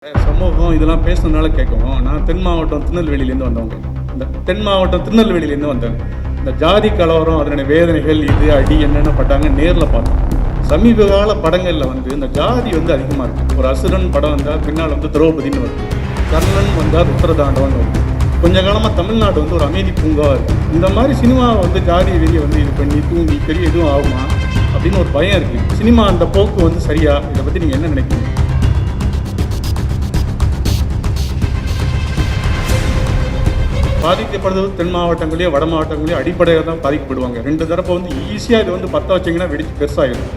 சமூகம் இதெல்லாம் பேசுனதுனால கேட்கவும், நான் தென் மாவட்டம் திருநெல்வேலியிலேருந்து வந்தவங்க. இந்த தென் மாவட்டம் திருநெல்வேலியிலேருந்து வந்தேன். இந்த ஜாதி கலவரம், அதனுடைய வேதனைகள், இது அடி என்னென்ன பட்டாங்க நேரில் பார்த்தோம். சமீப கால படங்களில் வந்து இந்த ஜாதி வந்து அதிகமாக இருக்குது. ஒரு அசுரன் படம் வந்தால் பின்னால் வந்து திரௌபதினு வருது, கர்ணன் வந்தால் ருத்ரதாண்டவன் வருது. கொஞ்ச காலமாக தமிழ்நாடு வந்து ஒரு அமைதி பூங்காவாக இருக்குது. இந்த மாதிரி சினிமாவை வந்து ஜாதி வெளியே வந்து இது பண்ணி தூங்கி பெரிய எதுவும் ஆகுமா அப்படின்னு ஒரு பயம் இருக்குது. சினிமா அந்த போக்கு வந்து சரியா? இதை பற்றி நீங்கள் என்ன நினைக்கிறீங்க? பாதிக்கப்படுறது தென் மாவட்டங்களையும் வட மாவட்டங்களையும் அடிப்படையாக தான் பாதிக்கப்படுவாங்க. ரெண்டு தரப்பை வந்து ஈஸியாக இது வந்து பற்ற வச்சிங்கன்னா வெடிச்சு பெருசாகிடும்.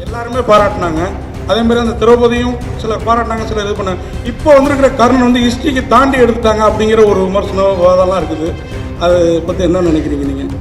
எல்லாருமே பாராட்டினாங்க. அதே மாதிரி அந்த திரௌபதியும் சிலர் பாராட்டினாங்க, சிலர் இது பண்ணாங்க. இப்போ வந்திருக்கிற கர்ணன் வந்து ஹிஸ்ட்ரிக்கு தாண்டி எடுத்துட்டாங்க அப்படிங்கிற ஒரு விமர்சனம் வாதம்லாம் இருக்குது. அதை பற்றி என்ன நினைக்கிறீங்க நீங்கள்?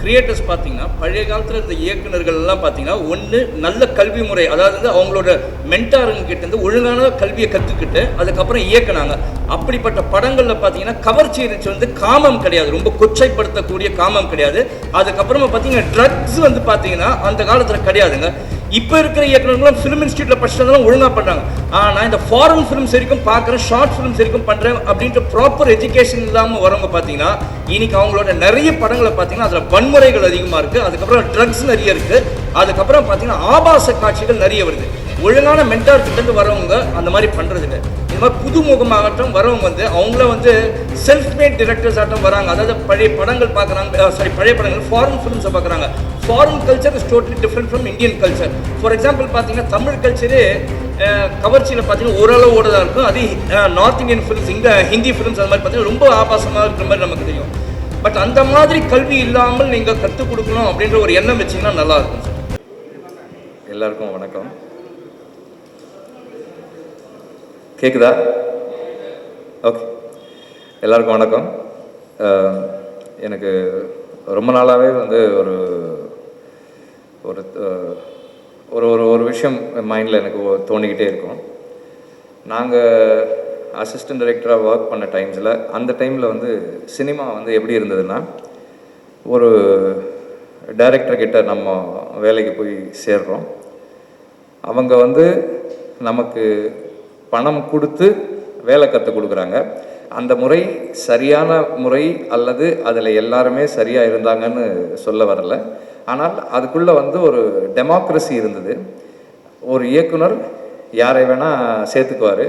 கிரியேட்டர்ஸ் பார்த்தீங்கன்னா பழைய காலத்தில் இருந்த இயக்குநர்கள்லாம் பார்த்தீங்கன்னா ஒன்று நல்ல கல்வி முறை, அதாவது அவங்களோட மென்டாருங்க கிட்டேருந்து ஒழுங்கான கல்வியை கற்றுக்கிட்டு அதுக்கப்புறம் இயக்குனாங்க. அப்படிப்பட்ட படங்களில் பார்த்தீங்கன்னா கவர்ச்சி இருந்துச்சு, வந்து காமம் கிடையாது, ரொம்ப கொச்சைப்படுத்தக்கூடிய காமம் கிடையாது. அதுக்கப்புறமா பார்த்தீங்கன்னா ட்ரக்ஸ் வந்து பார்த்தீங்கன்னா அந்த காலத்தில் கிடையாதுங்க. இப்போ இருக்கிற இயக்குநர்களும் ஃபிலிம் இன்ஸ்டியூட்டில் படிச்சதெல்லாம் ஒழுங்காக பண்ணுறாங்க. ஆனால் இந்த ஃபாரின் ஃபிலிம்ஸ் வரைக்கும் பார்க்குறேன், ஷார்ட் ஃபிலிம்ஸ் வரைக்கும் பண்ணுறேன் அப்படின்ட்டு ப்ராப்பர் எஜுகேஷன் இல்லாமல் வரவங்க பார்த்தீங்கன்னா இன்னைக்கு அவங்களோட நிறைய படங்களை பார்த்தீங்கன்னா அதில் வன்முறைகள் அதிகமாக இருக்குது, அதுக்கப்புறம் ட்ரக்ஸ் நிறைய இருக்குது, அதுக்கப்புறம் பார்த்தீங்கன்னா ஆபாச காட்சிகள் நிறைய வருது. ஒழுங்கான மென்டார் கிட்டேருந்து வரவங்க அந்த மாதிரி பண்ணுறதுக்கு இந்த மாதிரி புதுமுகமாகட்டும் வரவங்க வந்து அவங்கள வந்து செல்ஃப் மேட் டிரெக்டர்ஸ் ஆட்டம் வராங்க. அதாவது பழைய படங்கள் பார்க்குறாங்க, பழைய படங்கள் ஃபாரின் ஃபிலிம்ஸை பார்க்குறாங்க. Foreign culture is totally different from Indian culture. For example பார்த்தீங்கன்னா தமிழ் கல்ச்சரே கவர்ச்சியில் பார்த்தீங்கன்னா ஓரளவோடு தான் இருக்கும். அது நார்த் இந்தியன் ஃபிலிம்ஸ், இந்த ஹிந்தி ஃபிலிம்ஸ் அந்த மாதிரி பார்த்தீங்கன்னா ரொம்ப ஆபாசமாக இருக்கிற மாதிரி நமக்கு தெரியும். பட் அந்த மாதிரி கல்வி இல்லாமல் நீங்கள் கற்றுக் கொடுக்கணும் அப்படின்ற ஒரு எண்ணம் வச்சிங்கன்னா நல்லாயிருக்கும் சார். எல்லாருக்கும் வணக்கம். கேட்குதா? ஓகே, எல்லாருக்கும் வணக்கம். எனக்கு ரொம்ப நாளாகவே வந்து ஒரு ஒரு ஒரு ஒரு விஷயம் மைண்டில் எனக்கு தோணிக்கிட்டே இருக்கும். நாங்கள் அசிஸ்டன்ட் டைரக்டராக ஒர்க் பண்ண டைம்ஸில் அந்த டைமில் வந்து சினிமா வந்து எப்படி இருந்ததுன்னா, ஒரு டைரக்டர்கிட்ட நம்ம வேலைக்கு போய் சேர்றோம். அவங்க வந்து நமக்கு பணம் கொடுத்து வேலை கற்றுக் கொடுக்குறாங்க. அந்த முறை சரியான முறை அல்லது அதில் எல்லாருமே சரியாக இருந்தாங்கன்னு சொல்ல வரல. ஆனால் அதுக்குள்ளே வந்து ஒரு டெமோக்ரஸி இருந்தது. ஒரு இயக்குனர் யாரை வேணால் சேர்த்துக்குவார்,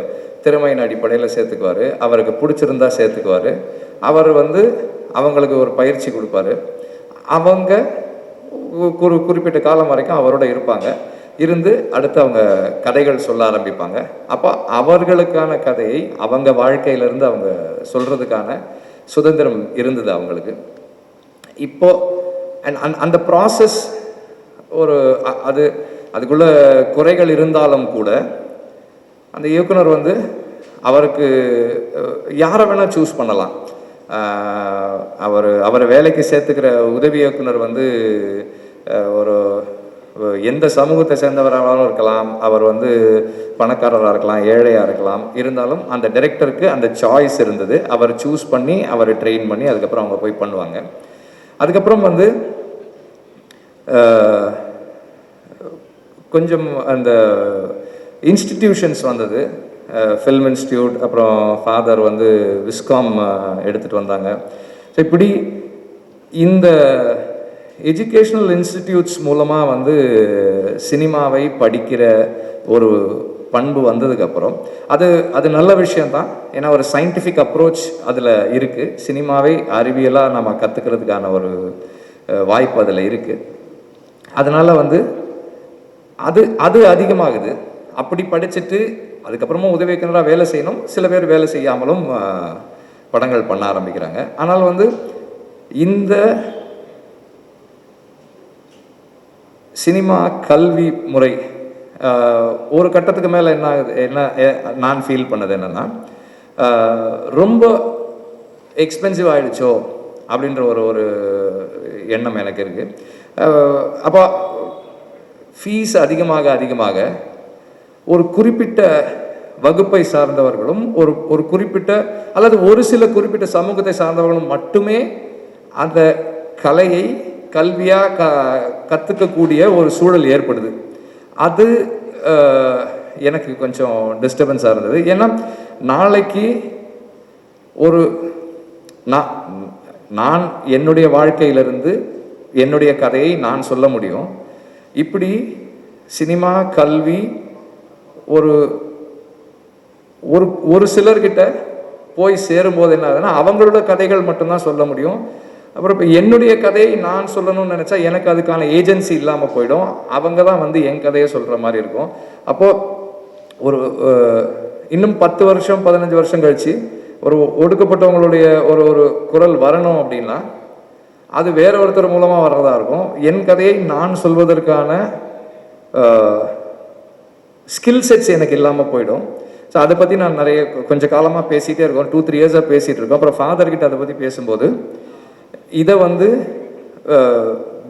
திறமையின் அடிப்படையில் சேர்த்துக்குவார், அவருக்கு பிடிச்சிருந்தா சேர்த்துக்குவார். அவர் வந்து அவங்களுக்கு ஒரு பயிற்சி கொடுப்பாரு. அவங்க ஒரு குறிப்பிட்ட காலம் வரைக்கும் அவரோட இருப்பாங்க. இருந்து அடுத்து அவங்க கதைகள் சொல்ல ஆரம்பிப்பாங்க. அப்போ அவர்களுக்கான கதையை அவங்க வாழ்க்கையிலேருந்து அவங்க சொல்கிறதுக்கான சுதந்திரம் இருந்தது அவங்களுக்கு. இப்போ அந்த ப்ராசஸ் ஒரு அதுக்குள்ள குறைகள் இருந்தாலும் கூட அந்த இயக்குனர் வந்து அவருக்கு யாரை வேணால் சூஸ் பண்ணலாம். அவரை வேலைக்கு சேர்த்துக்கிற உதவி இயக்குனர் வந்து ஒரு எந்த சமூகத்தை சேர்ந்தவராகவும் இருக்கலாம், அவர் வந்து பணக்காரராக இருக்கலாம், ஏழையாக இருக்கலாம். இருந்தாலும் அந்த டைரக்டருக்கு அந்த சாய்ஸ் இருந்தது. அவர் சூஸ் பண்ணி அவர் ட்ரெயின் பண்ணி அதுக்கப்புறம் அவங்க போய் பண்ணுவாங்க. அதுக்கப்புறம் வந்து கொஞ்சம் அந்த இன்ஸ்டிடியூஷன்ஸ் வந்தது. ஃபில்ம் இன்ஸ்டியூட், அப்புறம் ஃபாதர் வந்து விஸ்காம் எடுத்துகிட்டு வந்தாங்க. ஸோ இப்படி இந்த எஜுகேஷ்னல் இன்ஸ்டிடியூட்ஸ் மூலமாக வந்து சினிமாவை படிக்கிற ஒரு பண்பு வந்ததுக்கப்புறம் அது நல்ல விஷயந்தான். ஏன்னா ஒரு சயின்டிஃபிக் அப்ரோச் அதில் இருக்குது. சினிமாவை அறிவியலாக நம்ம கற்றுக்கிறதுக்கான ஒரு வாய்ப்பு அதில் இருக்குது. அதனால் வந்து அது அதிகமாகுது. அப்படி படிச்சுட்டு அதுக்கப்புறமும் உதவி இயக்குனராக வேலை செய்யணும். சில பேர் வேலை செய்யாமலும் படங்கள் பண்ண ஆரம்பிக்கிறாங்க. ஆனால் வந்து இந்த சினிமா கல்வி முறை ஒரு கட்டத்துக்கு மேலே என்ன ஆகுது, நான் ஃபீல் பண்ணது என்னென்னா, ரொம்ப எக்ஸ்பென்சிவ் ஆகிடுச்சோ அப்படின்ற ஒரு எண்ணம் எனக்கு இருக்குது. அப்போ ஃபீஸ் அதிகமாக ஒரு குறிப்பிட்ட வகுப்பை சார்ந்தவர்களும் ஒரு குறிப்பிட்ட அல்லது ஒரு சில குறிப்பிட்ட சமூகத்தை சார்ந்தவர்களும் மட்டுமே அந்த கலையை கல்வியாக கற்றுக்கக்கூடிய ஒரு சூழல் ஏற்படுது. அது எனக்கு கொஞ்சம் டிஸ்டர்பன்ஸாக இருந்தது. ஏன்னா நாளைக்கு ஒரு நான் என்னுடைய வாழ்க்கையிலிருந்து என்னுடைய கதையை நான் சொல்ல முடியும். இப்படி சினிமா கல்வி ஒரு ஒரு ஒரு சிலர்கிட்ட போய் சேரும்போது என்ன ஆகுதுன்னா அவங்களோட கதைகள் மட்டும்தான் சொல்ல முடியும். அப்புறம் இப்போ என்னுடைய கதையை நான் சொல்லணும்னு நினச்சா எனக்கு அதுக்கான ஏஜென்சி இல்லாமல் போயிடும். அவங்க தான் வந்து என் கதையை சொல்கிற மாதிரி இருக்கும். அப்போது ஒரு இன்னும் 10 வருஷம் 15 வருஷம் கழித்து ஒரு ஒடுக்கப்பட்டவங்களுடைய ஒரு குரல் வரணும் அப்படின்னா அது வேற ஒருத்தர் மூலமாக வர்றதா இருக்கும். என் கதையை நான் சொல்வதற்கான ஸ்கில் செட்ஸ் எனக்கு இல்லாமல் போயிடும். ஸோ அதை பற்றி நான் கொஞ்சம் காலமாக பேசிகிட்டே இருக்கோம். 2-3 இயர்ஸாக பேசிகிட்டு இருக்கோம். அப்புறம் ஃபாதர்கிட்ட அதை பற்றி பேசும்போது இதை வந்து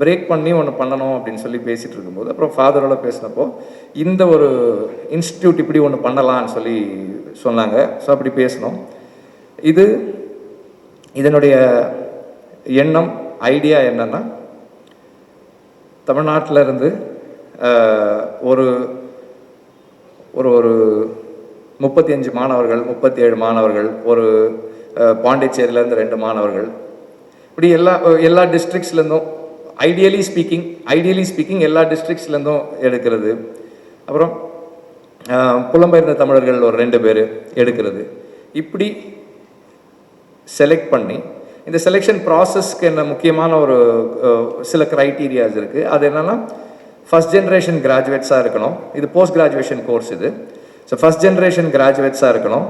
பிரேக் பண்ணி ஒன்று பண்ணணும் அப்படின்னு சொல்லி பேசிகிட்டு இருக்கும்போது அப்புறம் ஃபாதரோட பேசினப்போ இந்த ஒரு இன்ஸ்டிடியூட் இப்படி ஒன்று பண்ணலான்னு சொல்லி சொன்னாங்க. ஸோ அப்படி பேசினோம். இதனுடைய எண்ணம் ஐடியா என்னன்னா, தமிழ்நாட்டில் இருந்து ஒரு ஒரு 35 மாணவர்கள் 37 மாணவர்கள், ஒரு பாண்டிச்சேரியிலேருந்து 2 மாணவர்கள், இப்படி எல்லா டிஸ்ட்ரிக்ஸ்லேருந்தும் ஐடியலி ஸ்பீக்கிங் எல்லா டிஸ்ட்ரிக்ஸ்லேருந்தும் எடுக்கிறது. அப்புறம் புலம்பெயர்ந்த தமிழர்கள் ஒரு 2 பேர் எடுக்கிறது. இப்படி செலக்ட் பண்ணி இந்த செலெக்ஷன் ப்ராசஸ்க்கு என்ன முக்கியமான ஒரு சில க்ரைட்டீரியாஸ் இருக்குது. அது என்னென்னா ஃபஸ்ட் ஜென்ரேஷன் கிராஜுவேட்ஸாக இருக்கணும். இது போஸ்ட் கிராஜுவேஷன் கோர்ஸ் இது. ஸோ ஃபஸ்ட் ஜென்ரேஷன் கிராஜுவேட்ஸாக இருக்கணும்.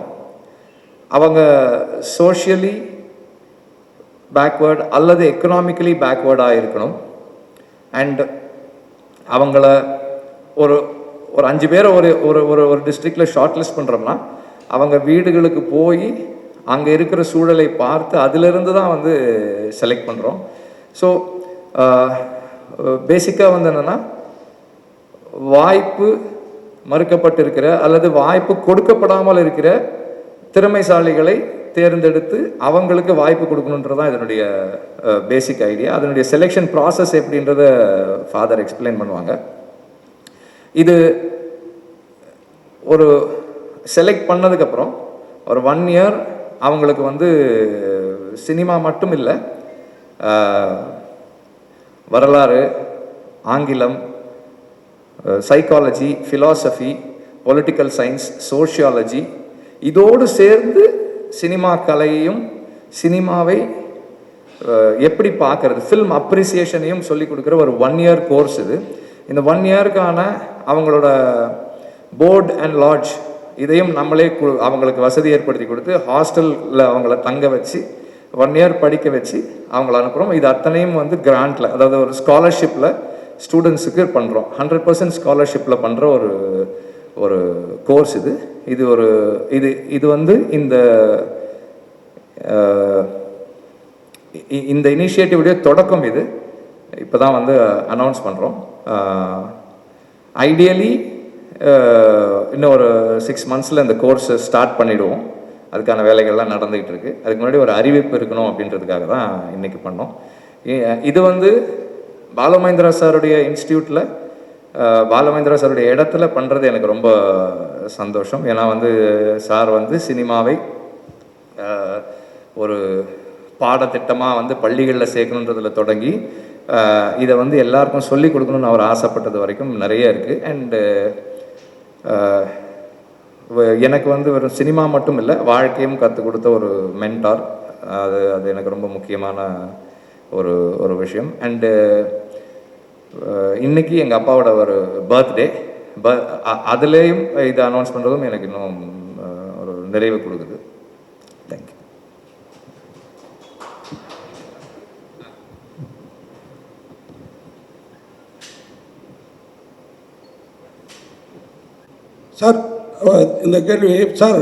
அவங்க சோஷியலி பேக்வேர்டு அல்லது எக்கனாமிக்கலி பேக்வேர்டாக இருக்கணும். அண்ட் அவங்கள ஒரு 5 பேரை ஒரு டிஸ்ட்ரிக்டில் ஷார்ட் லிஸ்ட் பண்ணுறோம்னா அவங்க வீடுகளுக்கு போய் அங்கே இருக்கிற சூழலை பார்த்து அதிலிருந்து தான் வந்து செலக்ட் பண்ணுறோம். ஸோ பேசிக்காக வந்து என்னென்னா வாய்ப்பு மறுக்கப்பட்டிருக்கிற அல்லது வாய்ப்பு கொடுக்கப்படாமல் இருக்கிற திறமைசாலிகளை தேர்ந்தெடுத்து அவங்களுக்கு வாய்ப்பு கொடுக்கணுன்றதான் இதனுடைய பேசிக் ஐடியா. அதனுடைய செலெக்ஷன் ப்ராசஸ் எப்படின்றத ஃபாதர் எக்ஸ்பிளைன் பண்ணுவாங்க. இது ஒரு செலக்ட் பண்ணதுக்கப்புறம் ஒரு 1 இயர் அவங்களுக்கு வந்து சினிமா மட்டும் இல்லை, வரலாறு, ஆங்கிலம், psychology, philosophy, political science, sociology, இதோடு சேர்ந்து சினிமா கலையையும் சினிமாவை எப்படி பார்க்கறது, ஃபில்ம் அப்ரிசியேஷனையும் சொல்லிக் கொடுக்குற ஒரு 1 இயர் கோர்ஸ் இது. இந்த 1 இயருக்கான அவங்களோட போர்டு அண்ட் லாட்ஜ் இதையும் நம்மளே அவங்களுக்கு வசதி ஏற்படுத்தி கொடுத்து ஹாஸ்டலில் அவங்கள தங்க வச்சு 1 இயர் படிக்க வச்சு அவங்கள அனுப்புகிறோம். இது அத்தனையும் வந்து கிராண்டில், அதாவது ஒரு ஸ்காலர்ஷிப்பில் ஸ்டூடெண்ட்ஸுக்கு பண்ணுறோம். 100% ஸ்காலர்ஷிப்பில் பண்ணுற ஒரு கோர்ஸ் இது. இது வந்து இந்த இனிஷியேட்டிவுடைய தொடக்கம். இது இப்போ தான் வந்து அனௌன்ஸ் பண்ணுறோம். ஐடியலி இன்னும் ஒரு 6 மந்த்ஸில் இந்த கோர்ஸை ஸ்டார்ட் பண்ணிவிடுவோம். அதுக்கான வேலைகள்லாம் நடந்துக்கிட்டு இருக்குது. அதுக்கு முன்னாடி ஒரு அறிவிப்பு இருக்கணும் அப்படின்றதுக்காக தான் இன்றைக்கி பண்ணோம். இது வந்து பாலுமகேந்திரா சாருடைய இன்ஸ்டியூட்டில் பாலுமகேந்திரா சாருடைய இடத்துல பண்ணுறது எனக்கு ரொம்ப சந்தோஷம். ஏன்னா வந்து சார் வந்து சினிமாவை ஒரு பாடத்திட்டமாக வந்து பள்ளிகளில் சேர்க்கணுன்றதில் தொடங்கி இதை வந்து எல்லாருக்கும் சொல்லிக் கொடுக்கணும்னு அவர் ஆசைப்பட்டது வரைக்கும் நிறைய இருக்குது. அண்டு எனக்கு வந்து வெறும் சினிமா மட்டும் இல்லை, வாழ்க்கையும் கற்றுக் கொடுத்த ஒரு மென்டார். அது எனக்கு ரொம்ப முக்கியமான ஒரு விஷயம். அண்டு இன்றைக்கி எங்கள் அப்பாவோட ஒரு பர்த்டே, அதுலேயும் இதை அனௌன்ஸ் பண்ணுறதும் எனக்கு இன்னும் ஒரு நிறைவு கொடுக்குது. தேங்க்யூ. சார், இந்த கேள்வி சார்,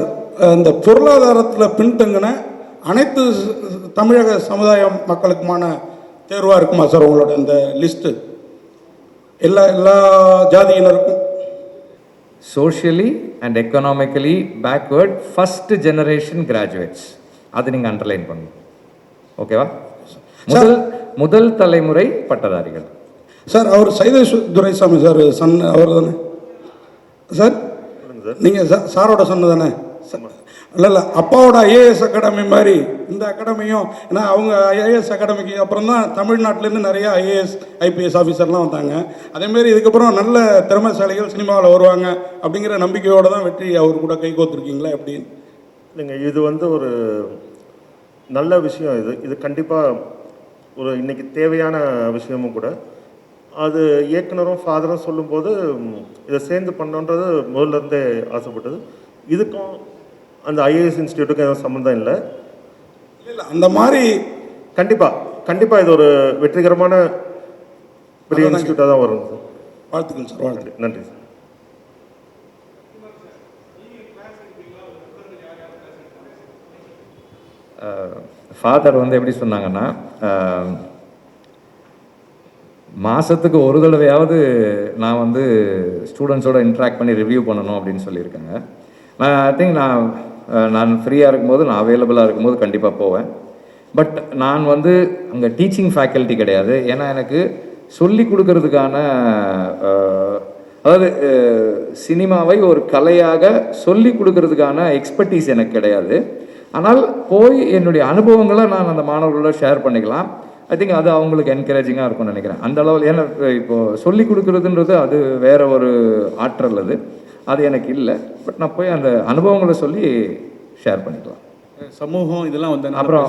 இந்த பொருளாதாரத்தில் பின்தங்கின அனைத்து தமிழக சமுதாய மக்களுக்குமான தேர்வாக இருக்குமா சார் உங்களோட இந்த லிஸ்ட்டு? எல்லா ஜாதியினருக்கும்? Socially and economically backward first generation graduates. அது நீங்கள் அண்டர்லைன் பண்ணணும். ஓகேவா? முதல் தலைமுறை பட்டதாரிகள். சார் அவர் சைதை துரைசாமி சார் சன் அவர் தானே சார்? நீங்கள் சாரோட சொன்ன தானே? இல்லை அப்பாவோட ஐஏஎஸ் அகாடமி மாதிரி இந்த அகாடமியும், ஏன்னா அவங்க ஐஏஎஸ் அகாடமிக்கு அப்புறம் தான் தமிழ்நாட்டிலேருந்து நிறைய ஐஏஎஸ் ஐபிஎஸ் ஆஃபீஸர்லாம் வந்தாங்க. அதேமாரி இதுக்கப்புறம் நல்ல திறமைசாலிகள் சினிமாவில் வருவாங்க அப்படிங்கிற நம்பிக்கையோடு தான் வெற்றி அவர் கூட கை கோத்துருக்கீங்களா அப்படின்னு? இல்லைங்க, இது வந்து ஒரு நல்ல விஷயம். இது கண்டிப்பாக ஒரு இன்னைக்கு தேவையான விஷயமும் கூட. அது இயக்குனரும் ஃபாதரும் சொல்லும்போது இதை சேர்ந்து பண்ணோன்றது முதல்ல இருந்தே ஆசைப்பட்டது. இதுக்கும் அந்த ஐஏஎஸ் இன்ஸ்டியூட்டுக்கும் எதுவும் சம்மந்தம் இல்லை. இல்லை அந்த மாதிரி கண்டிப்பாக இது ஒரு வெற்றிகரமான பெரிய இன்ஸ்டியூட்டாக தான் வரும் சார். வாழ்த்துக்கள் சார். வாழ்த்து. நன்றி சார். ஃபாதர் வந்து எப்படி சொன்னாங்கன்னா, மாதத்துக்கு ஒரு தடவையாவது நான் வந்து ஸ்டூடெண்ட்ஸோட இன்ட்ராக்ட் பண்ணி ரிவ்யூ பண்ணணும் அப்படின்னு சொல்லியிருக்காங்க. ஐ திங்க் நான் ஃப்ரீயாக இருக்கும்போது, நான் அவைலபிளாக இருக்கும்போது கண்டிப்பாக போவேன். பட் நான் வந்து அங்கே டீச்சிங் ஃபேக்கல்ட்டி கிடையாது. ஏன்னா எனக்கு சொல்லி கொடுக்கறதுக்கான, அதாவது சினிமாவை ஒரு கலையாக சொல்லி கொடுக்கறதுக்கான எக்ஸ்பர்டீஸ் எனக்கு கிடையாது. ஆனால் போய் என்னுடைய அனுபவங்களை நான் அந்த மாணவர்களோட ஷேர் பண்ணிக்கலாம். ஐ திங்க் அது அவங்களுக்கு என்கரேஜிங்காக இருக்கும்னு நினைக்கிறேன். அந்த அளவில், ஏன்னா இப்போது சொல்லி கொடுக்குறதுன்றது அது வேற ஒரு ஆற்றல், அது எனக்கு இல்லை. பட் நான் போய் அந்த அனுபவங்களை சொல்லி ஷேர் பண்ணிக்கலாம். சமூகம் இதெல்லாம் வந்து அப்புறம்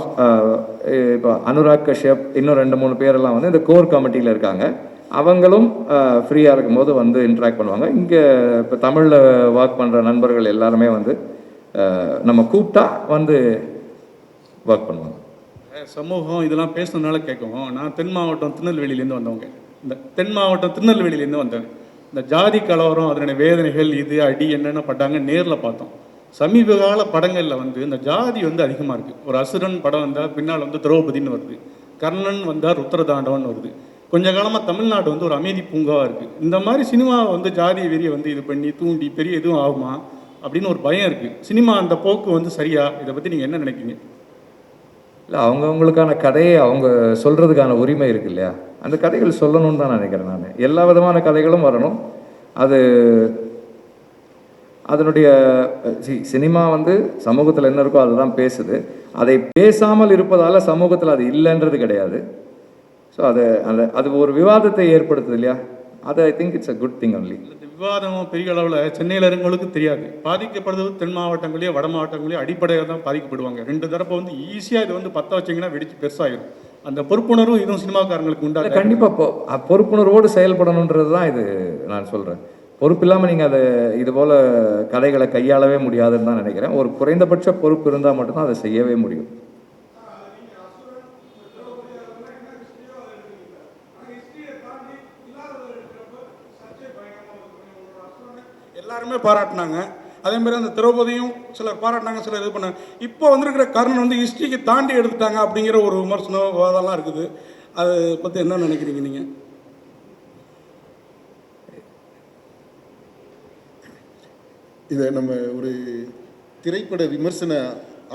இப்போ அனுராக் கஷ்யப் இன்னும் 2-3 பேரெல்லாம் வந்து இந்த கோர் கமிட்டியில் இருக்காங்க. அவங்களும் ஃப்ரீயாக இருக்கும்போது வந்து இன்ட்ராக்ட் பண்ணுவாங்க. இங்கே இப்போ தமிழில் ஒர்க் பண்ணுற நண்பர்கள் எல்லாருமே வந்து நம்ம கூப்பிட்டா வந்து ஒர்க் பண்ணுவாங்க. சமூகம் இதெல்லாம் பேசுனதுனால கேட்கும். நான் தென் மாவட்டம் திருநெல்வேலியிலேருந்து வந்தவங்க. இந்த தென் மாவட்டம் திருநெல்வேலியிலேருந்து வந்தேன். இந்த ஜாதி கலவரம், அதனுடைய வேதனைகள், இது அடி என்னென்ன பட்டாங்க நேரில் பார்த்தோம். சமீப கால படங்களில் வந்து இந்த ஜாதி வந்து அதிகமாக இருக்குது. ஒரு அசுரன் படம் வந்தால் பின்னால் வந்து திரௌபதின்னு வருது, கர்ணன் வந்தால் ருத்ரதாண்டவன் வருது. கொஞ்ச காலமாக தமிழ்நாடு வந்து ஒரு அமைதி பூங்காவாக இருக்குது. இந்த மாதிரி சினிமாவை வந்து ஜாதி வெறியை வந்து இது பண்ணி தூண்டி பெரிய எதுவும் ஆகுமா அப்படின்னு ஒரு பயம் இருக்குது. சினிமா அந்த போக்கு வந்து சரியா? இதை பற்றி நீங்கள் என்ன நினைக்கிறீங்க? இல்லை, அவங்கவுங்களுக்கான கதையை அவங்க சொல்கிறதுக்கான உரிமை இருக்கு இல்லையா? அந்த கதைகள் சொல்லணும்னு தான் நினைக்கிறேன் நான். எல்லா விதமான கதைகளும் வரணும். அது அதனுடைய சினிமா வந்து சமூகத்தில் என்ன இருக்கோ அதுதான் பேசுது. அதை பேசாமல் இருப்பதால் சமூகத்தில் அது இல்லைன்றது கிடையாது. ஸோ அது ஒரு விவாதத்தை ஏற்படுத்துது இல்லையா? அது I think it's a good thing only. இந்த விவாதம் பெரிய அளவில் சென்னையில் இருக்கவங்களுக்கு தெரியாது. பாதிக்கப்படுறது தென் மாவட்டங்களையோ வட மாவட்டங்களையோ அடிப்படையாக தான் பாதிக்கப்படுவாங்க. 2 தரப்பை வந்து ஈஸியாக இதை வந்து பற்ற வச்சிங்கன்னா வெடிச்சு பெருசாகிடும். அந்த பொறுப்புணர்வும் இதுவும் சினிமாக்காரங்களுக்கு உண்டாக கண்டிப்பாக பொறுப்புணர்வோடு செயல்படணுன்றது தான் இது நான் சொல்கிறேன். பொறுப்பு இல்லாமல் நீங்கள் அதை இது போல் கதைகளை கையாளவே முடியாதுன்னு தான் நினைக்கிறேன். ஒரு குறைந்தபட்ச பொறுப்பு இருந்தால் மட்டும்தான் அதை செய்யவே முடியும். எல்லாருமே பாராட்டினாங்க. அதேமாதிரி அந்த திரௌபதியும் சிலர் பாராட்டினாங்க, சிலர் இது பண்ணாங்க. இப்போ வந்திருக்கிற கர்ணன் வந்து ஹிஸ்ட்ரிக்கு தாண்டி எடுத்துட்டாங்க அப்படிங்கிற ஒரு விமர்சனம் வாதம்லாம் இருக்குது. அதை பற்றி என்ன நினைக்கிறீங்க நீங்கள்? இதை நம்ம ஒரு திரைப்பட விமர்சன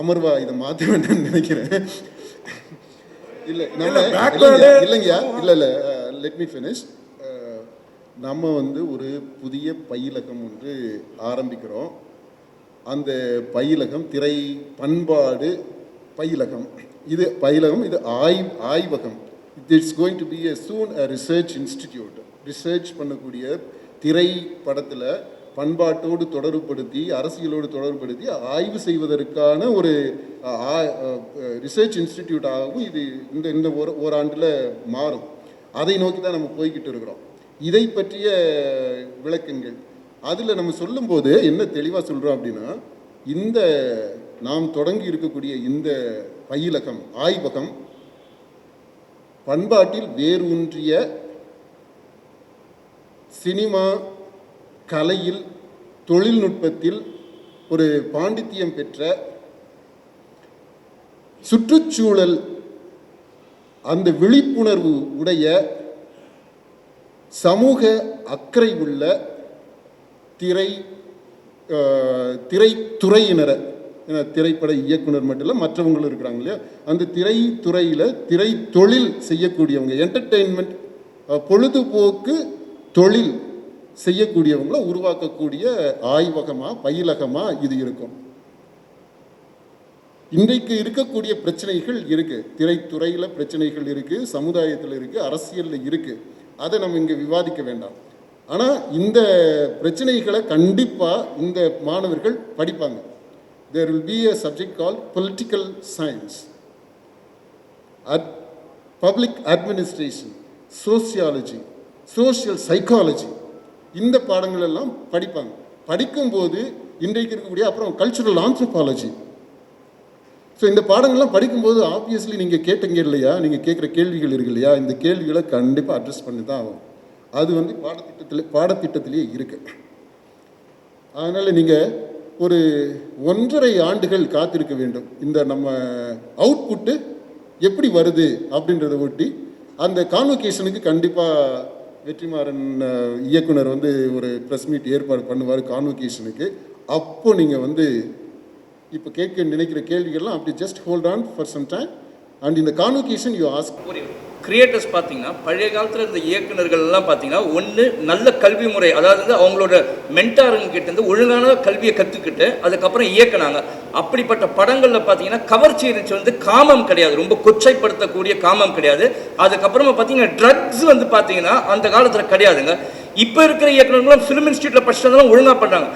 அமர்வா இதை மாற்ற வேண்டாம்னு நினைக்கிறேன். இல்லை இல்லைங்கய்யா, இல்லை லெட் மீ ஃபினிஷ். நம்ம வந்து ஒரு புதிய பயிலகம் ஒன்று ஆரம்பிக்கிறோம். அந்த பயிலகம் திரை பண்பாடு பயிலகம். இது பயிலகம், இது ஆய்வகம். It's going to be soon research institute. Research பண்ணக்கூடிய திரைப்படத்தில் பண்பாட்டோடு தொடர்புபடுத்தி, அரசியலோடு தொடர்புபடுத்தி ஆய்வு செய்வதற்கான ஒரு ரிசர்ச் இன்ஸ்டிடியூட்டாகவும் இது இந்த ஓராண்டில் மாறும். அதை நோக்கி தான் நம்ம போய்கிட்டு இருக்கிறோம். இதை பற்றிய விளக்கங்கள் அதில் நம்ம சொல்லும்போது என்ன தெளிவாக சொல்கிறோம் அப்படின்னா, இந்த நாம் தொடங்கி இருக்கக்கூடிய இந்த பயிலகம் ஆய்வகம் பண்பாட்டில் வேரூன்றிய சினிமா கலையில் தொழில்நுட்பத்தில் ஒரு பாண்டித்தியம் பெற்ற சுற்றுச்சூழல் அந்த விழிப்புணர்வு உடைய சமூக அக்கறை உள்ள திரைத்துறையினரை, ஏன்னா திரைப்பட இயக்குனர் மட்டும் இல்லை மற்றவங்களும் இருக்கிறாங்க இல்லையா, அந்த திரைத்துறையில் திரை தொழில் செய்யக்கூடியவங்க, என்டர்டெயின்மெண்ட் பொழுதுபோக்கு தொழில் செய்யக்கூடியவங்களை உருவாக்கக்கூடிய ஆய்வகமாக பயிலகமாக இது இருக்கும். இன்றைக்கு இருக்கக்கூடிய பிரச்சனைகள் இருக்குது, திரைத்துறையில் பிரச்சனைகள் இருக்குது, சமுதாயத்தில் இருக்குது, அரசியலில் இருக்குது. அதை நம்ம இங்கே விவாதிக்க வேண்டாம். ஆனால் இந்த பிரச்சனைகளை கண்டிப்பாக இந்த மாணவர்கள் படிப்பாங்க. There will be a subject called political science, public administration, sociology, social psychology. இந்த பாடங்கள் எல்லாம் படிப்பாங்க. படிக்கும்போது இன்றைக்கு இருக்கக்கூடிய அப்புறம் கல்ச்சுரல் ஆந்த்ரோபாலஜி. ஸோ இந்த பாடங்கள்லாம் படிக்கும்போது ஆப்வியஸ்லி நீங்கள் கேட்டீங்க இல்லையா, நீங்கள் கேட்குற கேள்விகள் இருக்கு இல்லையா, இந்த கேள்விகளை கண்டிப்பாக அட்ரஸ் பண்ணி தான் ஆகும். அது வந்து பாடத்திட்டத்திலேயே இருக்குது. அதனால் நீங்கள் ஒரு 1.5 ஆண்டுகள் காத்திருக்க வேண்டும். இந்த நம்ம அவுட்புட்டு எப்படி வருது அப்படின்றத ஒட்டி அந்த கான்வொகேஷனுக்கு கண்டிப்பாக வெற்றிமாறன் இயக்குனர் வந்து ஒரு ப்ரெஸ் மீட் ஏற்பாடு பண்ணுவார் கான்வொகேஷனுக்கு. அப்போ நீங்கள் வந்து இப்போ கேட்க நினைக்கிற கேள்விகள்லாம் அப்படி just hold on for some time and இந்த கான்வொகேஷன் யூ ஆஸ்க். கிரியேட்டர்ஸ் பார்த்தீங்கன்னா பழைய காலத்தில் இருந்த இயக்குநர்கள்லாம் பார்த்தீங்கன்னா ஒன்று நல்ல கல்வி முறை, அதாவது அவங்களோட மென்டாருங்க கிட்டேருந்து ஒழுங்கான கல்வியை கற்றுக்கிட்டு அதுக்கப்புறம் இயக்குனாங்க. அப்படிப்பட்ட படங்களில் பார்த்தீங்கன்னா கவர்ச்சி இருந்துச்சு, வந்து காமம் கிடையாது, ரொம்ப கொச்சைப்படுத்தக்கூடிய காமம் கிடையாது. அதுக்கப்புறமா பார்த்தீங்கன்னா ட்ரக்ஸ் வந்து பார்த்தீங்கன்னா அந்த காலத்தில் கிடையாதுங்க. இப்போ இருக்கிற இயக்குநர்களும் ஃபிலிம் இன்ஸ்டியூட்டில் படிச்சதெல்லாம் ஒழுங்காக பண்ணுறாங்க.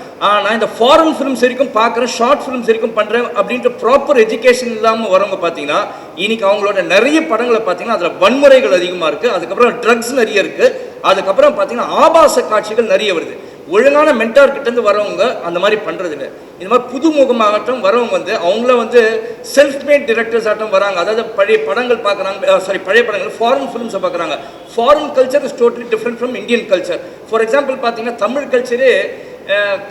நான் இந்த ஃபாரின் ஃபிலிம்ஸ் வரைக்கும் பார்க்குறேன், ஷார்ட் ஃபிலிம்ஸ் வரைக்கும் பண்ணுறேன் அப்படின்ட்டு ப்ராப்பர் எஜுகேஷன் இல்லாமல் வரவங்க பார்த்தீங்கன்னா இன்னைக்கு அவங்களோட நிறைய படங்களை பார்த்தீங்கன்னா அதில் வன்முறைகள் அதிகமாக இருக்குது, அதுக்கப்புறம் ட்ரக்ஸ் நிறைய இருக்குது, அதுக்கப்புறம் பார்த்தீங்கன்னா ஆபாச காட்சிகள் நிறைய வருது. ஒழுங்கான மென்டார் கிட்டேருந்து வரவங்க அந்த மாதிரி பண்ணுறது இல்லை. இந்த மாதிரி புதுமுகமாகட்டும் வரவங்க வந்து அவங்கள வந்து செல்ஃப் மேட் டிரெக்டர்ஸ் ஆட்டம் வராங்க. அதாவது பழைய படங்கள் பார்க்குறாங்க, பழைய படங்கள் ஃபாரின் ஃபிலிம்ஸை பார்க்குறாங்க. Foreign culture is totally different from Indian culture. For example பார்த்தீங்கன்னா தமிழ் கல்ச்சரே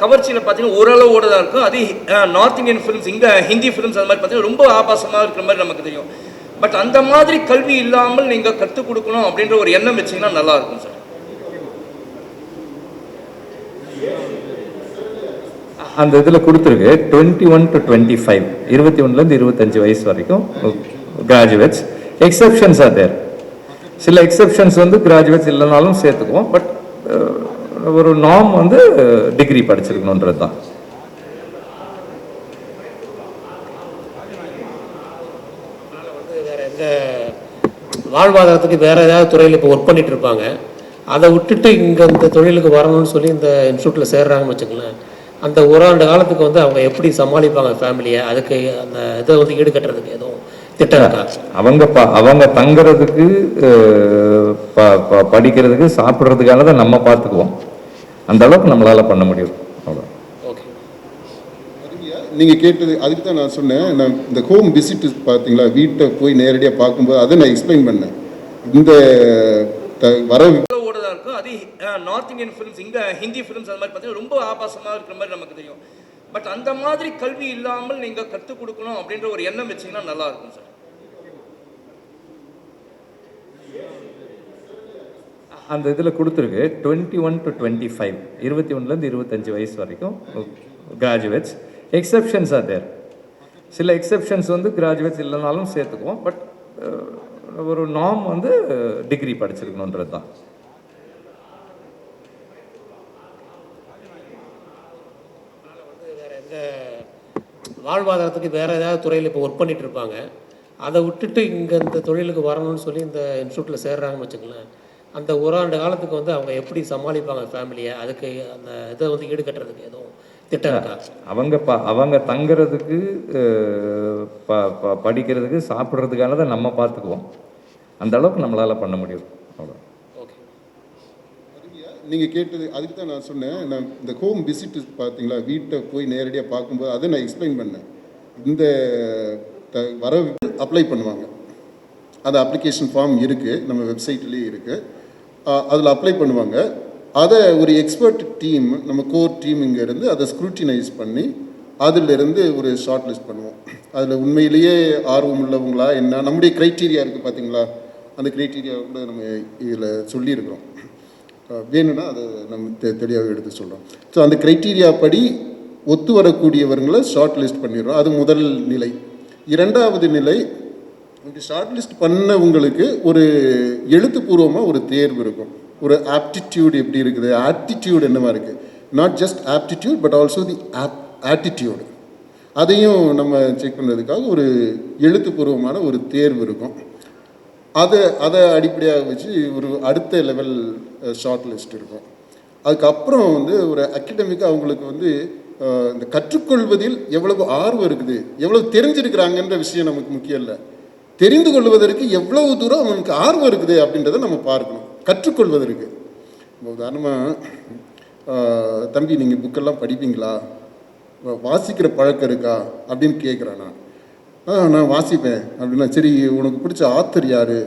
கவர்ச்சியில் பார்த்தீங்கன்னா ஓரளவோடு தான் இருக்கும். அது நார்த் இந்தியன் ஃபிலிம்ஸ், இங்கே ஹிந்தி ஃபிலிம்ஸ் அந்த மாதிரி பார்த்தீங்கன்னா ரொம்ப ஆபாசமாக இருக்கிற மாதிரி நமக்கு தெரியும். பட் அந்த மாதிரி கல்வி இல்லாமல் நீங்கள் கற்றுக் கொடுக்கணும் அப்படின்ற ஒரு எண்ணம் வச்சிங்கன்னா நல்லாயிருக்கும் சார். அந்த இதில் கொடுத்துருக்கு 21 to 25, 21லேருந்து 25 வயசு வரைக்கும் கிராஜுவேட்ஸ். எக்ஸப்ஷன்ஸ் ஆர் தேர். சில எக்ஸப்ஷன்ஸ் வந்து கிராஜுவேட்ஸ் இல்லைனாலும் சேர்த்துக்குவோம். பட் ஒரு நார்ம் வந்து டிகிரி படிச்சிருக்கணுன்றது தான். வேறு எந்த வாழ்வாதாரத்துக்கு வேறு ஏதாவது துறையில் இப்போ ஒர்க் பண்ணிட்டு இருப்பாங்க, அதை விட்டுட்டு இங்கே இந்த தொழிலுக்கு வரணும்னு சொல்லி இந்த இன்ஸ்டியூட்டில் சேர்றாங்கன்னு வச்சுக்கலாம். அந்த 1 ஆண்டு காலத்துக்கு வந்து அவங்க எப்படி சமாளிப்பாங்க ஃபேமிலியை, அதுக்கு அந்த இதை வந்து ஈடுகட்டுறதுக்கு எதுவும் திட்டம் இருக்கா? அவங்க தங்குறதுக்கு படிக்கிறதுக்கு சாப்பிட்றதுக்கானதை நம்ம பார்த்துக்குவோம். அந்த அளவுக்கு நம்மளால் பண்ண முடியும். அவ்வளோ. ஓகே. நீங்கள் கேட்டது அதுக்கு தான் நான் சொன்னேன். நான் இந்த ஹோம் விசிட் பார்த்தீங்களா, வீட்டை போய் நேரடியாக பார்க்கும்போது அதை நான் எக்ஸ்பிளைன் பண்ணேன். இந்த வர இருக்கும். அது நார்த் இந்தியன் ஃபிலிம்ஸ், இங்கே ஹிந்தி ஃபிலிம்ஸ் அந்த மாதிரி பார்த்தீங்கன்னா ரொம்ப ஆபாசமாக இருக்கிற மாதிரி நமக்கு தெரியும். பட் அந்த மாதிரி கல்வி இல்லாமல் நீங்கள் கற்றுக் கொடுக்கணும் அப்படின்ற ஒரு எண்ணம் வச்சிங்கன்னா நல்லாயிருக்கும் சார். அந்த இதில் கொடுத்துருக்கு 21 to 25, 21லேருந்து 25 வயசு வரைக்கும் கிராஜுவேட்ஸ். எக்ஸப்ஷன்ஸ் ஆர் தேர். சில எக்ஸப்ஷன்ஸ் வந்து கிராஜுவேட்ஸ் இல்லைனாலும் சேர்த்துக்குவோம். பட் ஒரு நார்ம் வந்து டிகிரி படிச்சிருக்கணுன்றது தான். வேறு எந்த வாழ்வாதாரத்துக்கு வேறு ஏதாவது துறையில் இப்போ ஒர்க் பண்ணிட்டு இருப்பாங்க, அதை விட்டுட்டு இங்கே இந்த தொழிலுக்கு வரணும்னு சொல்லி இந்த இன்ஸ்டியூட்டில் சேர்றாங்கன்னு வச்சுக்கலாம். அந்த 1 ஆண்டு காலத்துக்கு வந்து அவங்க எப்படி சமாளிப்பாங்க ஃபேமிலியை, அதுக்கு அந்த இதை வந்து ஈடுகட்டுறதுக்கு எதுவும் திட்டம் இருக்கா? அவங்க தங்குறதுக்கு படிக்கிறதுக்கு சாப்பிட்றதுக்கானதை நம்ம பார்த்துக்குவோம். அந்த அளவுக்கு நம்மளால் பண்ண முடியும். அவ்வளோ. ஓகே. நீங்கள் கேட்டது அதுக்கு தான் நான் சொன்னேன். நான் இந்த ஹோம் விசிட் பார்த்தீங்களா, வீட்டை போய் நேரடியாக பார்க்கும்போது அதை நான் எக்ஸ்பிளைன் பண்ணேன். இந்த வர அப்ளை பண்ணுவாங்க. அந்த அப்ளிகேஷன் ஃபார்ம் இருக்குது, நம்ம வெப்சைட்லேயே இருக்குது. அதில் அப்ளை பண்ணுவாங்க. அதை ஒரு எக்ஸ்பர்ட் டீம், நம்ம கோர் டீம் இங்கேருந்து அதை ஸ்க்ரூட்டினைஸ் பண்ணி அதிலிருந்து ஒரு ஷார்ட் லிஸ்ட் பண்ணுவோம். அதில் உண்மையிலேயே ஆர்வம் உள்ளவங்களா என்ன, நம்முடைய க்ரைட்டீரியா இருக்குது பார்த்தீங்களா, அந்த க்ரைட்டீரியா கூட நம்ம இதில் சொல்லியிருக்கிறோம். வேணும்னா அதை நம்ம தெளிவாக எடுத்து சொல்கிறோம். ஸோ அந்த க்ரைட்டீரியா படி ஒத்து வரக்கூடியவர்களை ஷார்ட் லிஸ்ட் பண்ணிடுறோம். அது முதல் நிலை. இரண்டாவது நிலை, இப்படி ஷார்ட் லிஸ்ட் பண்ணவங்களுக்கு ஒரு எழுத்துப்பூர்வமாக ஒரு தேர்வு இருக்கும். ஒரு ஆப்டிடியூட் எப்படி இருக்குது, ஆட்டிடியூட் என்னவா இருக்குது, not just aptitude but also the attitude, அதையும் நம்ம செக் பண்ணுறதுக்காக ஒரு எழுத்துப்பூர்வமான ஒரு தேர்வு இருக்கும். அதை அடிப்படையாக வச்சு ஒரு அடுத்த லெவல் ஷார்ட் லிஸ்ட் இருக்கும். அதுக்கப்புறம் வந்து ஒரு அகடமிக்காக அவங்களுக்கு வந்து இந்த கற்றுக்கொள்வதில் எவ்வளவு ஆர்வம் இருக்குது, எவ்வளவு தெரிஞ்சிருக்கிறாங்கன்ற விஷயம் நமக்கு முக்கியம் இல்லை. தெரிந்து கொள்வதற்கு எவ்வளவு தூரம் அவனுக்கு ஆர்வம் இருக்குது அப்படின்றத நம்ம பார்க்கணும். கற்றுக்கொள்வதற்கு உதாரணமாக, தம்பி நீங்கள் புக்கெல்லாம் படிப்பீங்களா, வாசிக்கிற பழக்கம் இருக்கா அப்படின்னு கேட்குறேன். நான் வாசிப்பேன் அப்படின்னா, சரி உனக்கு பிடிச்ச ஆத்தர் யார்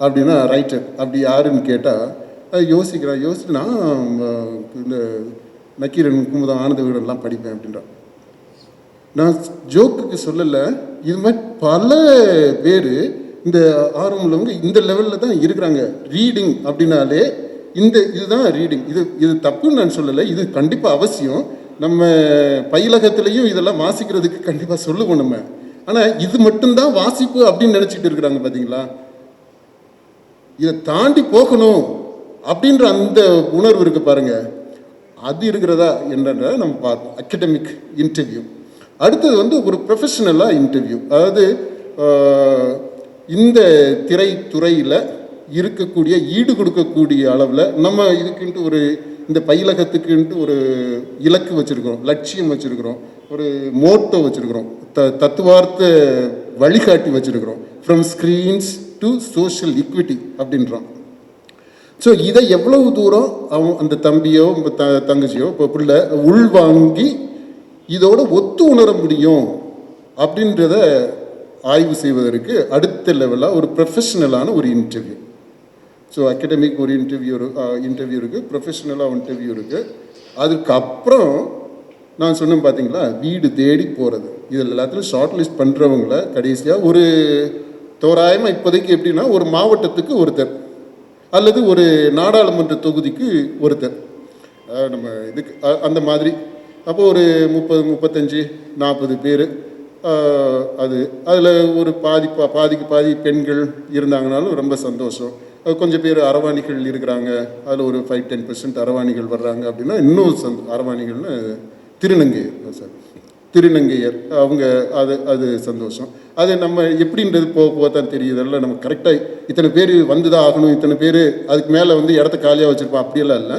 அப்படின்னா, ரைட்டர் அப்படி யாருன்னு கேட்டால் யோசிச்சுட்டு நான் இந்த நக்கீரன், குமுதம், ஆனந்த விகடன்லாம் படிப்பேன் அப்படின்றான். நான் ஜோக்குக்கு சொல்லலை, இது மாதிரி பல பேர் இந்த ஆர்வம் உள்ளவங்க இந்த லெவலில் தான் இருக்கிறாங்க. ரீடிங் அப்படின்னாலே இதுதான் ரீடிங். இது தப்புன்னு நான் சொல்லலை, இது கண்டிப்பாக அவசியம். நம்ம பயிலகத்திலையும் இதெல்லாம் வாசிக்கிறதுக்கு கண்டிப்பாக சொல்லுவோம் நம்ம. ஆனால் இது மட்டும்தான் வாசிப்பு அப்படின்னு நினச்சிட்டு இருக்கிறாங்க பார்த்தீங்களா. இதை தாண்டி போகணும் அப்படின்ற அந்த உணர்வு இருக்கு பாருங்க, அது இருக்கிறதா என்னன்ற நம்ம பார்ப்போம். Academic interview. அடுத்தது வந்து ஒரு ப்ரொஃபஷனலாக இன்டர்வியூ. அதாவது இந்த திரைத்துறையில் இருக்கக்கூடிய ஈடு கொடுக்கக்கூடிய அளவில் நம்ம இதுக்குன்ட்டு ஒரு இந்த பயிலகத்துக்குன்ட்டு ஒரு இலக்கு வச்சுருக்கிறோம், லட்சியம் வச்சுருக்கிறோம், ஒரு மோட்டோ வச்சுருக்கிறோம், தத்துவார்த்த வழிகாட்டி வச்சுருக்கிறோம். From screens to social equity அப்படின்றோம். ஸோ இதை எவ்வளவு தூரம் அவன் அந்த தம்பியோ தங்கச்சியோ இப்போ பிள்ளை உள்வாங்கி இதோட ஒத்து உணர முடியும் அப்படின்றத ஆய்வு செய்வதற்கு அடுத்த லெவலாக ஒரு ப்ரொஃபஷனலான ஒரு இன்டர்வியூ. ஸோ அகடமிக் ஒரு இன்டர்வியூ இருக்குது, ப்ரொஃபஷனலாக இன்டர்வியூ இருக்குது. அதுக்கப்புறம் நான் சொன்னேன் பார்த்தீங்களா, வீடு தேடி போகிறது. இதில் எல்லாத்துலையும் ஷார்ட் லிஸ்ட் பண்ணுறவங்கள கடைசியாக ஒரு தோராயமாக இப்போதைக்கு எப்படின்னா, ஒரு மாவட்டத்துக்கு ஒருத்தர் அல்லது ஒரு நாடாளுமன்ற தொகுதிக்கு ஒருத்தர், நம்ம இதுக்கு அந்த மாதிரி. அப்போ ஒரு 30-35-40 பேர். அதில் ஒரு பாதிக்கு பாதி பெண்கள் இருந்தாங்கனாலும் ரொம்ப சந்தோஷம். கொஞ்சம் பேர் அரவாணிகள் இருக்கிறாங்க, அதில் ஒரு 5-10% அரவாணிகள் வர்றாங்க அப்படின்னா இன்னும் அரவாணிகள்னு திருநங்கையர் அவங்க அது சந்தோஷம். அது நம்ம எப்படின்றது போக தான் தெரியுது. அதெல்லாம் நம்ம கரெக்டாக இத்தனை பேர் வந்து தான் ஆகணும், இத்தனை பேர் அதுக்கு மேலே வந்து இடத்த காலியாக வச்சுருப்போம் அப்படியெல்லாம் இல்லை.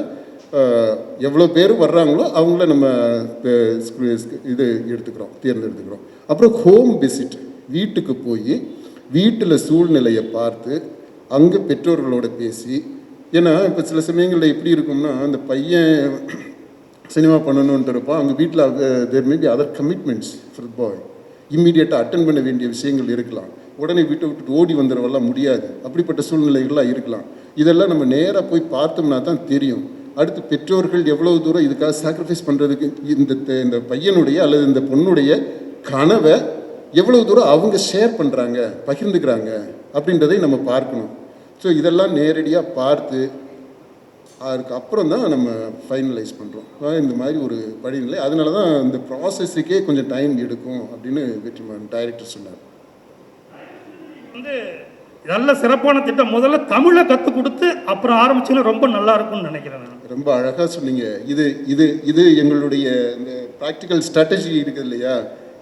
எவ்வளோ பேர் வர்றாங்களோ அவங்கள நம்ம இது தேர்ந்தெடுத்துக்கிறோம். அப்புறம் ஹோம் விசிட், வீட்டுக்கு போய் வீட்டில் சூழ்நிலையை பார்த்து அங்கே பெற்றோர்களோட பேசி. ஏன்னா இப்போ சில சமயங்களில் எப்படி இருக்கும்னா, அந்த பையன் சினிமா பண்ணணுன்ட்டு இருப்பான், அங்கே வீட்டில் there maybe other commitments for boy. இம்மீடியட்டாக அட்டன் பண்ண வேண்டிய விஷயங்கள் இருக்கலாம், உடனே வீட்டை விட்டுட்டு ஓடி வந்துடவெல்லாம் முடியாது, அப்படிப்பட்ட சூழ்நிலைகள்லாம் இருக்கலாம். இதெல்லாம் நம்ம நேராக போய் பார்த்தோம்னா தான் தெரியும். அடுத்து பெற்றோர்கள் எவ்வளவு தூரம் இதுக்காக சாக்ரிஃபைஸ் பண்ணுறதுக்கு, இந்த பையனுடைய அல்லது இந்த பொண்ணுடைய கனவை எவ்வளவு தூரம் அவங்க ஷேர் பண்ணுறாங்க, பகிர்ந்துக்கிறாங்க அப்படின்றதை நம்ம பார்க்கணும். ஸோ இதெல்லாம் நேரடியாக பார்த்து அதுக்கப்புறம் தான் நம்ம ஃபைனலைஸ் பண்ணுறோம். இந்த மாதிரி ஒரு படிநிலை. அதனால தான் இந்த ப்ராசஸுக்கே கொஞ்சம் டைம் எடுக்கும் அப்படின்னு வெற்றிமாறன் டைரக்டர் சொன்னார். வந்து நல்ல சிறப்பான திட்டம். முதல்ல தமிழை கற்றுக் கொடுத்து அப்புறம் ஆரம்பிச்சுன்னா ரொம்ப நல்லா இருக்கும்னு நினைக்கிறேன். ரொம்ப அழகாக சொன்னீங்க. இது எங்களுடைய இந்த ப்ராக்டிக்கல் ஸ்ட்ராட்டஜி இருக்குது இல்லையா,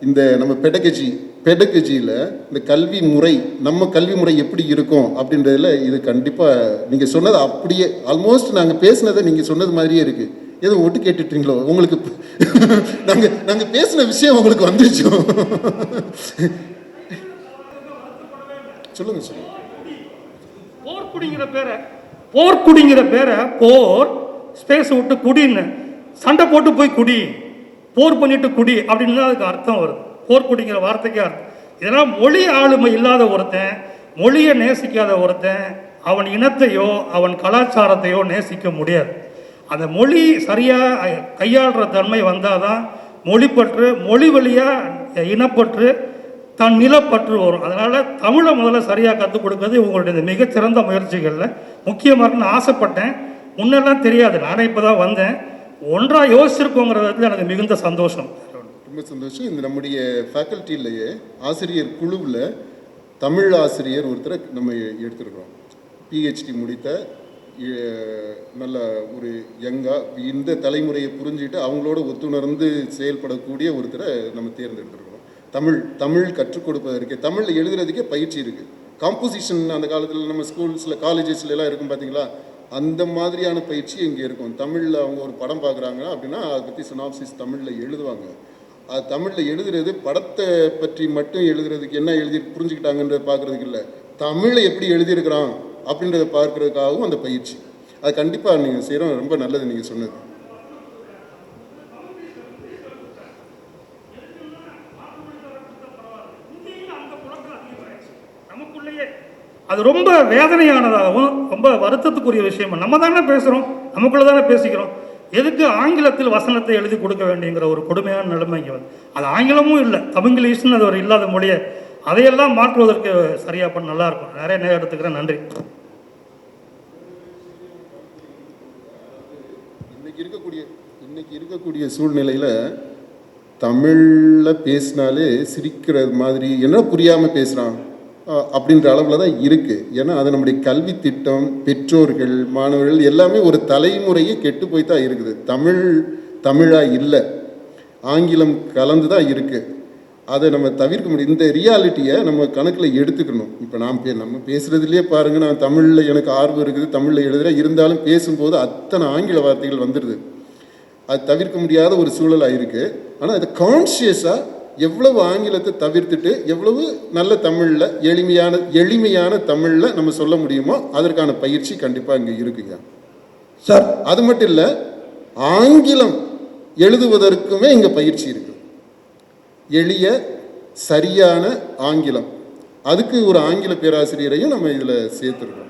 இந்த நம்ம பெடகஜியில் இந்த கல்வி முறை, நம்ம கல்வி முறை எப்படி இருக்கும் அப்படின்றதுல இது கண்டிப்பாக நீங்கள் சொன்னது அப்படியே ஆல்மோஸ்ட் நாங்கள் பேசினதை நீங்கள் சொன்னது மாதிரியே இருக்குது. எதுவும் ஒட்டு கேட்டுட்டீங்களோ உங்களுக்கு? நாங்கள் பேசின விஷயம் உங்களுக்கு வந்துருச்சோ? சொல்லுங்க. போர்க்குடிங்கிற பேரை போர் ஸ்பேஸ் விட்டு குடின்னு சண்டை போட்டு போய் குடி, போர் பண்ணிட்டு குடி அப்படின்னு தான் அதுக்கு அர்த்தம் வருது. போர்க்குடிங்கிற வார்த்தைக்கே அர்த்தம். இதெல்லாம் மொழி ஆளுமை இல்லாத ஒருத்தன், மொழியை நேசிக்காத ஒருத்தன் அவன் இனத்தையோ அவன் கலாச்சாரத்தையோ நேசிக்க முடியாது. அந்த மொழி சரியாக கையாளுற தன்மை வந்தால் தான் மொழிப்பற்று, மொழி வழியாக இனப்பற்று, தன் நிலப்பற்று வரும். அதனால் தமிழை முதல்ல சரியாக கற்றுக் கொடுக்குறது உங்களுடைய மிகச்சிறந்த முயற்சிகளில் முக்கியமாக நான் ஆசைப்பட்டேன். முன்னெல்லாம் தெரியாது, நானே இப்போ தான் வந்தேன். ஒன்றாக யோசிச்சிருக்கோங்கிறதுல எனக்கு மிகுந்த சந்தோஷம். ரொம்ப சந்தோஷம். இந்த நம்முடைய ஃபேக்கல்ட்டிலேயே ஆசிரியர் குழுவில் தமிழ் ஆசிரியர் ஒருத்தரை நம்ம எடுத்துருக்கிறோம். பிஹெச்டி முடித்த நல்ல ஒரு யங்காக இந்த தலைமுறையை புரிஞ்சுட்டு அவங்களோட ஒத்துணர்ந்து செயல்படக்கூடிய ஒருத்தரை நம்ம தேர்ந்தெடுத்துருக்கிறோம். தமிழ் கற்றுக் கொடுப்பதற்கு, தமிழில் எழுதுறதுக்கே பயிற்சி இருக்குது. காம்போசிஷன் அந்த காலத்தில் நம்ம ஸ்கூல்ஸில் காலேஜஸ்ல எல்லாம் இருக்கும் பார்த்தீங்களா, அந்த மாதிரியான பயிற்சி இங்கே இருக்கும். தமிழில் அவங்க ஒரு படம் பார்க்குறாங்க அப்படின்னா அதை பற்றி சினாப்சிஸ் தமிழில் எழுதுவாங்க. அது தமிழில் எழுதுறது படத்தை பற்றி மட்டும் எழுதுறதுக்கு என்ன எழுதி புரிஞ்சுக்கிட்டாங்கன்றத பார்க்குறதுக்கு இல்லை, தமிழை எப்படி எழுதியிருக்கிறான் அப்படின்றத பார்க்குறதுக்காகவும் அந்த பயிற்சி. அது கண்டிப்பாக நீங்கள் செய்கிறோம். ரொம்ப நல்லது நீங்கள் சொன்னது. அது ரொம்ப வேதனையானதாகவும் ரொம்ப வருத்தத்துக்குரிய விஷயம். நம்ம தானே பேசுகிறோம், நமக்குள்ளே தானே பேசிக்கிறோம். எதுக்கு ஆங்கிலத்தில் வசனத்தை எழுதி கொடுக்க வேண்டியங்கிற ஒரு கொடுமையான நிலைமை இங்கே வந்து. அது ஆங்கிலமும் இல்லை, தமிழ்லேஷன் அது ஒரு இல்லாத மொழியை, அதையெல்லாம் மாற்றுவதற்கு சரியாக பண்ண நல்லாயிருக்கும். நிறைய நேரம் எடுத்துக்கிறேன். நன்றி. இன்னைக்கு இருக்கக்கூடிய சூழ்நிலையில் தமிழில் பேசினாலே சிரிக்கிற மாதிரி, என்ன புரியாமல் பேசுகிறான் அப்படின்ற அளவில் தான் இருக்குது. ஏன்னா அது நம்முடைய கல்வி திட்டம், பெற்றோர்கள், மாணவர்கள் எல்லாமே ஒரு தலைமுறையே கெட்டு போய் தான் இருக்குது. தமிழாக இல்லை, ஆங்கிலம் கலந்து தான் இருக்குது. அதை நம்ம தவிர்க்க முடியும். இந்த ரியாலிட்டியை நம்ம கணக்கில் எடுத்துக்கணும். இப்போ நம்ம பேசுகிறதுலேயே பாருங்கள், நான் தமிழில் எனக்கு ஆர்வம் இருக்குது, தமிழில் எழுதுகிறேன், இருந்தாலும் பேசும்போது அத்தனை ஆங்கில வார்த்தைகள் வந்துடுது. அது தவிர்க்க முடியாத ஒரு சூழலாக இருக்குது. ஆனால் அதை கான்ஷியஸாக எவ்வளவு ஆங்கிலத்தை தவிர்த்துட்டு எவ்வளவு நல்ல தமிழில் எளிமையான தமிழில் நம்ம சொல்ல முடியுமோ அதற்கான பயிற்சி கண்டிப்பாக இங்கே இருக்குங்க சார். அது மட்டும் இல்லை, ஆங்கிலம் எழுதுவதற்குமே இங்கே பயிற்சி இருக்குது. எளிய சரியான ஆங்கிலம், அதுக்கு ஒரு ஆங்கில பேராசிரியரையும் நம்ம இதில் சேர்த்துருக்கோம்.